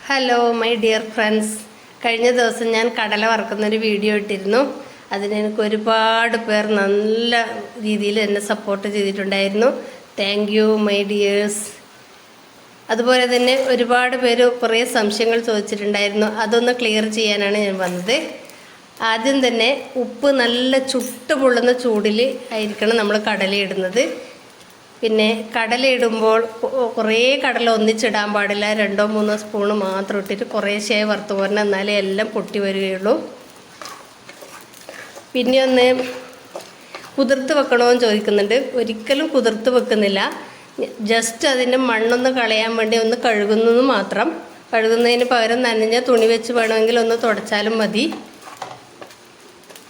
Hello my dear friends, കഴിഞ്ഞ ദിവസം ഞാൻ കടല വറുക്കുന്നൊരു വീഡിയോ ഇട്ടിരുന്നു. അതിന് എനിക്ക് ഒരുപാട് പേർ നല്ല രീതിയിൽ എന്നെ സപ്പോർട്ട് ചെയ്തിട്ടുണ്ടായിരുന്നു. Thank you my dears. അതുപോലെ തന്നെ ഒരുപാട് പേര് കുറേ സംശയങ്ങൾ ചോദിച്ചിട്ടുണ്ടായിരുന്നു. അതൊന്ന് ക്ലിയർ ചെയ്യാനാണ് ഞാൻ വന്നത്. ആദ്യം തന്നെ ഉപ്പ് നല്ല ചുട്ട് പൊള്ളുന്ന ചൂടിൽ ആയിരിക്കണം നമ്മൾ കടല ഇടുന്നത്. പിന്നെ കടല ഇടുമ്പോൾ കുറേ കടല ഒന്നിച്ചിടാൻ പാടില്ല. 2-3 സ്പൂണ് മാത്രം ഇട്ടിട്ട് കുറേശ്ശേ വറുത്ത് പോരണം, എന്നാലേ എല്ലാം പൊട്ടി വരികയുള്ളൂ. പിന്നെ ഒന്ന് കുതിർത്ത് വെക്കണമെന്ന് ചോദിക്കുന്നുണ്ട്. ഒരിക്കലും കുതിർത്ത് വെക്കുന്നില്ല. ജസ്റ്റ് അതിൻ്റെ മണ്ണൊന്ന് കളയാൻ വേണ്ടി ഒന്ന് കഴുകുന്നത് മാത്രം. കഴുകുന്നതിന് പകരം നനഞ്ഞ തുണി വെച്ച് വേണമെങ്കിൽ ഒന്ന് തുടച്ചാലും മതി.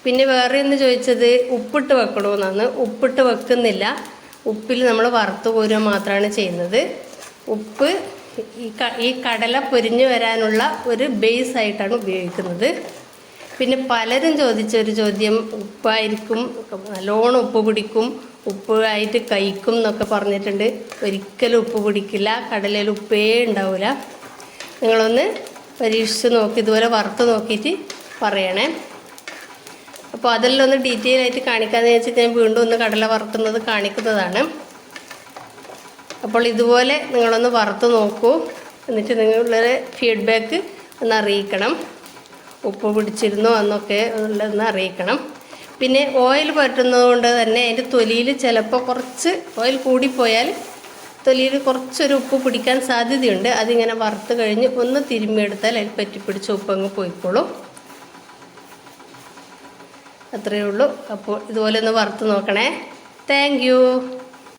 പിന്നെ വേറെ ഒന്ന് ചോദിച്ചത് ഉപ്പിട്ട് വെക്കണമെന്നാണ്. ഉപ്പിട്ട് വെക്കുന്നില്ല. ഉപ്പിൽ നമ്മൾ വറുത്ത് കോരുക മാത്രമാണ് ചെയ്യുന്നത്. ഉപ്പ് ഈ കടല പൊരിഞ്ഞു വരാനുള്ള ഒരു ബേസ് ആയിട്ടാണ് ഉപയോഗിക്കുന്നത്. പിന്നെ പലരും ചോദിച്ചൊരു ചോദ്യം, ഉപ്പായിരിക്കും, നല്ലോണം ഉപ്പ് പിടിക്കും, ഉപ്പ് ആയിട്ട് കഴിക്കും എന്നൊക്കെ പറഞ്ഞിട്ടുണ്ട്. ഒരിക്കലും ഉപ്പ് പിടിക്കില്ല. കടലയിൽ ഉപ്പേ ഉണ്ടാവില്ല. നിങ്ങളൊന്ന് പരീക്ഷിച്ച് നോക്കി, ഇതുപോലെ വറുത്ത് നോക്കിയിട്ട് പറയണേ. അപ്പോൾ അതെല്ലാം ഒന്ന് ഡീറ്റെയിൽ ആയിട്ട് കാണിക്കാമെന്ന് വെച്ചിട്ട് ഞാൻ വീണ്ടും ഒന്ന് കടല വറുക്കുന്നത് കാണിക്കുന്നതാണ്. അപ്പോൾ ഇതുപോലെ നിങ്ങളൊന്ന് വറുത്ത് നോക്കൂ. എന്നിട്ട് നിങ്ങളുടെ ഫീഡ്ബാക്ക് ഒന്ന് അറിയിക്കണം. ഉപ്പ് പിടിച്ചിരുന്നോ എന്നൊക്കെ ഉള്ളതെന്ന് അറിയിക്കണം. പിന്നെ ഓയിൽ പുരട്ടുന്നത് കൊണ്ട് തന്നെ അതിൻ്റെ തൊലിയിൽ ചിലപ്പോൾ കുറച്ച് ഓയിൽ കൂടിപ്പോയാൽ തൊലിയിൽ കുറച്ചൊരു ഉപ്പ് പിടിക്കാൻ സാധ്യതയുണ്ട്. അതിങ്ങനെ വറുത്ത് കഴിഞ്ഞ് ഒന്ന് തിരുമ്മിയെടുത്താൽ അതിൽ പറ്റിപ്പിടിച്ച ഉപ്പങ്ങ് പോയിക്കോളും. അത്രയേ ഉള്ളൂ. അപ്പോൾ ഇതുപോലെ ഒന്ന് വറുത്ത് നോക്കണേ. Thank you.